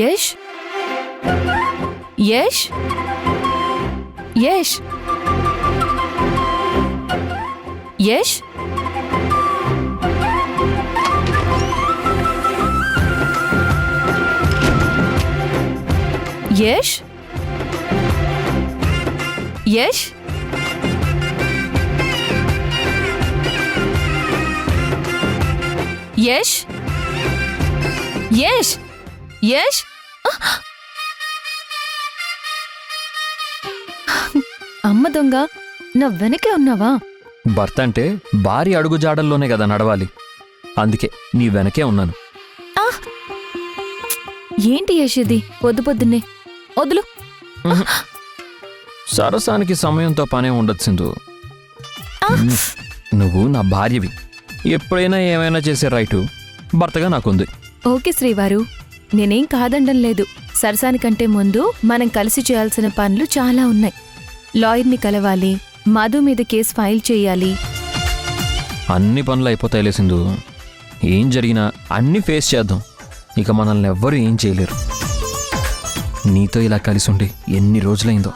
యష్ యష్ యష్ యష్ యష్ యష్ యష్ యష్ యష్ అమ్మ దొంగ నా వెనకే ఉన్నావా? భర్త అంటే భార్య అడుగుజాడల్లోనే కదా నడవాలి. అందుకే నీ వెనకే ఉన్నాను. ఏంటి యష్ ఇది పొద్దు పొద్దున్నే? వదులు. సరసానికి సమయంతో పనే ఉండదు సింధు. నువ్వు నా భార్యవి. ఎప్పుడైనా ఏమైనా చేసే రైటు భర్తగా నాకుంది. ఓకే శ్రీవారు, నేనేం కాదండం లేదు. సరసానికంటే ముందు మనం కలిసి చేయాల్సిన పనులు చాలా ఉన్నాయి. లాయర్ని కలవాలి, మధు మీద కేసు ఫైల్ చేయాలి. అన్ని పనులు అయిపోతాయిలే సింధు. ఏం జరిగినా అన్నీ ఫేస్ చేద్దాం. ఇక మనల్ని ఎవ్వరూ ఏం చేయలేరు. నీతో ఇలా కలిసి ఉండి ఎన్ని రోజులైందో.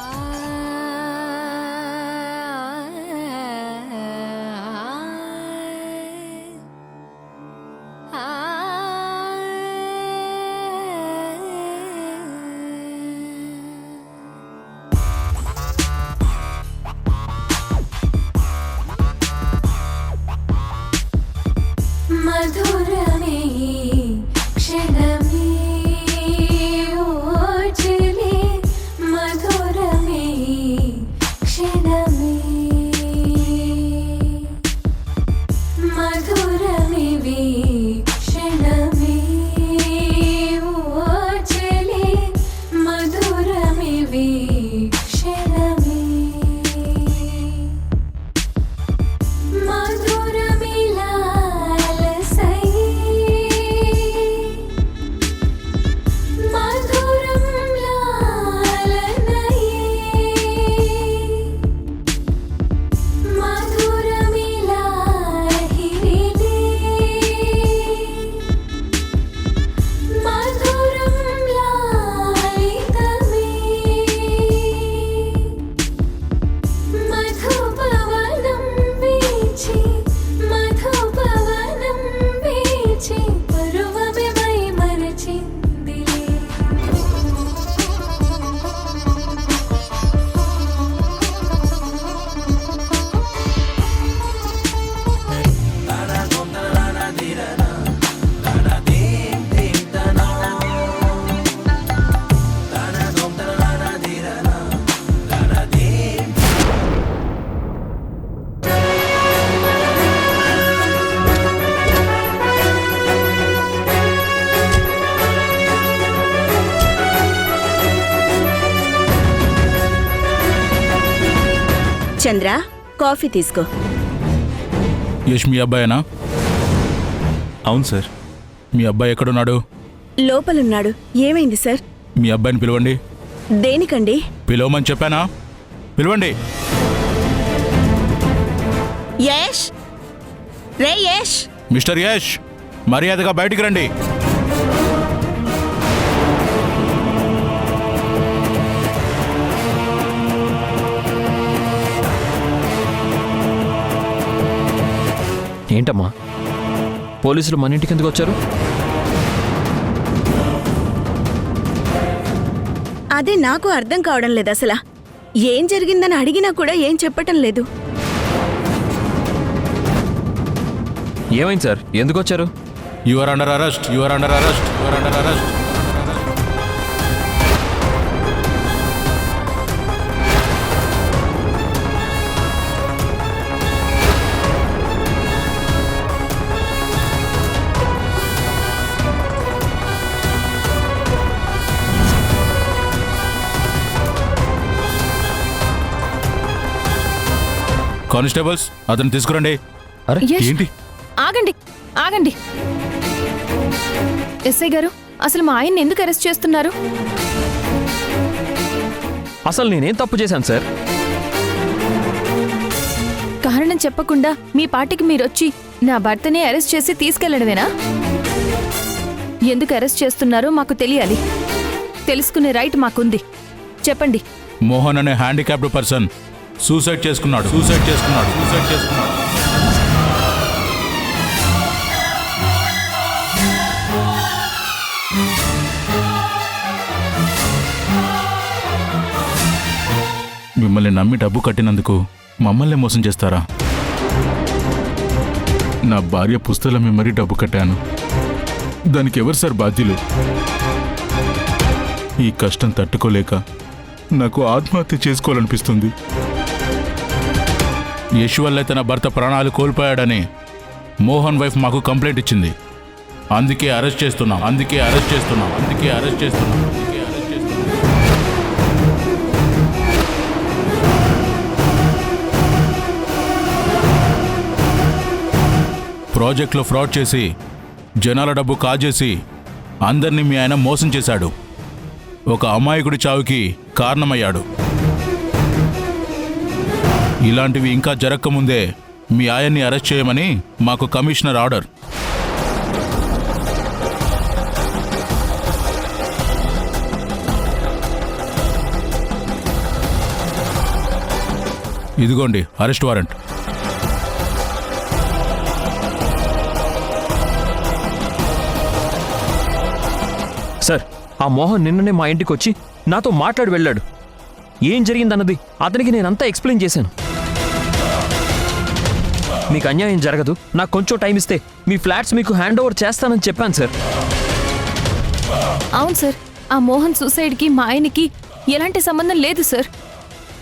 మధురమే క్షణమే ఓచలే మధురమే క్షణమే మధురమే క్షణమే ఓచలే మధురమే క్షణమే మధురమిలా చంద్ర, కాఫీ తీసుకో. యష్ మీ అబ్బాయేనా? అవును సార్. మీ అబ్బాయి ఎక్కడున్నాడు? లోపలున్నాడు. ఏమైంది సార్? మీ అబ్బాయిని పిలవండి. దేనికండి? పిలవమని చెప్పానా? పిలవండి. యష్, రే యష్. మిస్టర్ యష్, మర్యాదగా బయటికి రండి. ఏంటమ్మా, పోలీసులు మన ఇంటికి ఎందుకు వచ్చారు? అదే నాకు అర్థం కావడం లేదు. అసలు ఏం జరిగిందని అడిగినా కూడా ఏం చెప్పటం లేదు. ఏమైంది సార్? ఎందుకు వచ్చారు? You are under arrest. You are under arrest. You are under arrest. Constables, అతను తీసుకురండి. అరే యష్, ఏంటి? ఆగండి ఆగండి. ఎస్ఐ గారు, అసలు మా ఆయన్ని ఎందుకు అరెస్ట్ చేస్తున్నారు? అసలు నేనేం తప్పు చేశాను సార్? కారణం చెప్పకుండా మీ పార్టీకి మీరొచ్చి నా భర్తని అరెస్ట్ చేసి తీసుకెళ్లడమేనా? ఎందుకు అరెస్ట్ చేస్తున్నారో మాకు తెలియాలి. తెలుసుకునే రైట్ మాకుంది. చెప్పండి. మోహన్ అనే హ్యాండిక్యాప్డ్ పర్సన్ సూసైడ్ చేసుకున్నాడు. మిమ్మల్ని నమ్మి డబ్బు కట్టినందుకు మమ్మల్ని మోసం చేస్తారా? నా భార్య పుస్తకాల మరీ డబ్బు కట్టాను. దానికి ఎవరు సార్ బాధ్యులు? ఈ కష్టం తట్టుకోలేక నాకు ఆత్మహత్య చేసుకోవాలనిపిస్తుంది. యశ్ వల్లే తన భర్త ప్రాణాలు కోల్పోయాడని మోహన్ వైఫ్ మాకు కంప్లైంట్ ఇచ్చింది. అందుకే అరెస్ట్ చేస్తున్నాం. ప్రాజెక్ట్లో ఫ్రాడ్ చేసి జనాల డబ్బు కాజేసి అందరినీ మీ ఆయన మోసం చేశాడు. ఒక అమాయకుడి చావుకి కారణమయ్యాడు. ఇలాంటివి ఇంకా జరగకముందే మీ ఆయన్ని అరెస్ట్ చేయమని మాకు కమిషనర్ ఆర్డర్. ఇదిగోండి అరెస్ట్ వారెంట్. సార్, ఆ మోహన్ నిన్ననే మా ఇంటికి వచ్చి నాతో మాట్లాడి వెళ్ళాడు. ఏం జరిగిందన్నది అతనికి నేనంతా ఎక్స్ప్లెయిన్ చేశాను. మీకు అన్యాయం జరగదు, నాకు కొంచెం టైం ఇస్తే మీ ఫ్లాట్స్ మీకు హ్యాండ్ ఓవర్ చేస్తానని చెప్పాను సార్. అవును సార్, ఆ మోహన్ సూసైడ్కి మా ఆయనకి ఎలాంటి సంబంధం లేదు సార్.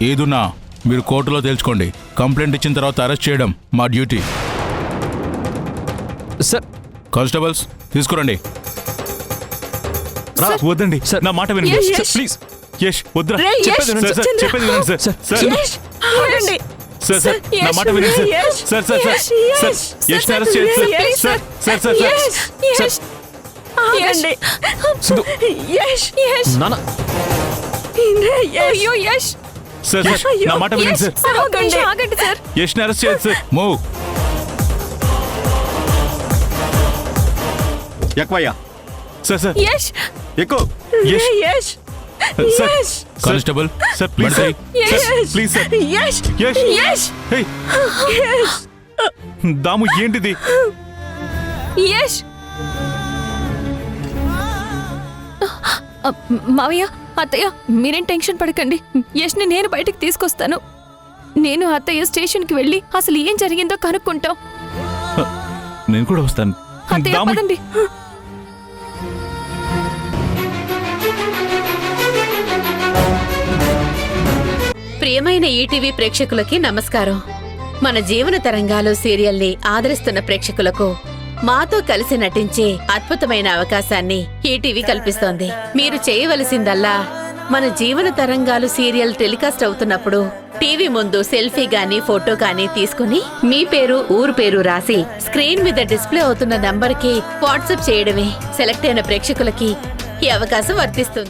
ఏదున్నా మీరు కోర్టులో తేల్చుకోండి. కంప్లైంట్ ఇచ్చిన తర్వాత అరెస్ట్ చేయడం మా డ్యూటీ. సార్, కానిస్టేబుల్స్ తీసుకురండి. వద్దండి సార్, నా మాట వినండి యష్, సార్, ప్లీజ్. యష్ వద్దురా. రే, యష్, చెప్పేది వినండి సార్, చంద్ర. చెప్పేది వినండి సార్. సార్, యష్, ఆగండి. సార్, సార్, నా మాట వినండి sir. Yash, sir, sir, sir, Yash, sir, Yash, యష్ని అరెస్ట్ చేయండి sir. Yash, sir, sir, sir, sir. Yash, ఆగండి. సింధు, యష్, నాన్న, రే, యష్, అయ్యో యష్, సార్, సార్, అయ్యో, నా మాట వినండి సార్. సార్ ఒక్క నిమిషం ఆగండి సార్. యష్ని అరెస్ట్ చేయండి సార్. మూవ్. ఎక్కువయ్యా. సార్, సార్, యష్, ఎక్కువ. రే, Yash, Yash, sir, Yash, constable sir, please sir. Yash, sir, please sir. Yash, Yash, Yash, హే, యష్. దాము ఏంటిది? యష్. మావయ్య, అత్తయ్య, మీరేం టెన్షన్ పడకండి. యష్ని నేను బయటికి తీసుకొస్తాను. నేను అత్తయ్య స్టేషన్కి వెళ్ళి అసలు ఏం జరిగిందో కనుక్కుంటాం. నేను కూడా వస్తాను. అత్తయ్య దాము, పదండి. ప్రియమైన ఈటీవీ ప్రేక్షకులకి నమస్కారం. మన జీవన తరంగాలు సీరియల్ని ఆదరిస్తున్న ప్రేక్షకులకు మాతో కలిసి నటించే అద్భుతమైన అవకాశాన్ని ఈటీవీ కల్పిస్తోంది. మీరు చేయవలసిందల్లా మన జీవన తరంగాలు సీరియల్ టెలికాస్ట్ అవుతున్నప్పుడు టీవీ ముందు సెల్ఫీ గానీ ఫోటో గానీ తీసుకుని మీ పేరు, ఊరు పేరు రాసి స్క్రీన్ మీద డిస్ప్లే అవుతున్న నంబర్కి వాట్సాప్ చేయడమే. సెలెక్ట్ అయిన ప్రేక్షకులకి ఈ అవకాశం వర్తిస్తుంది.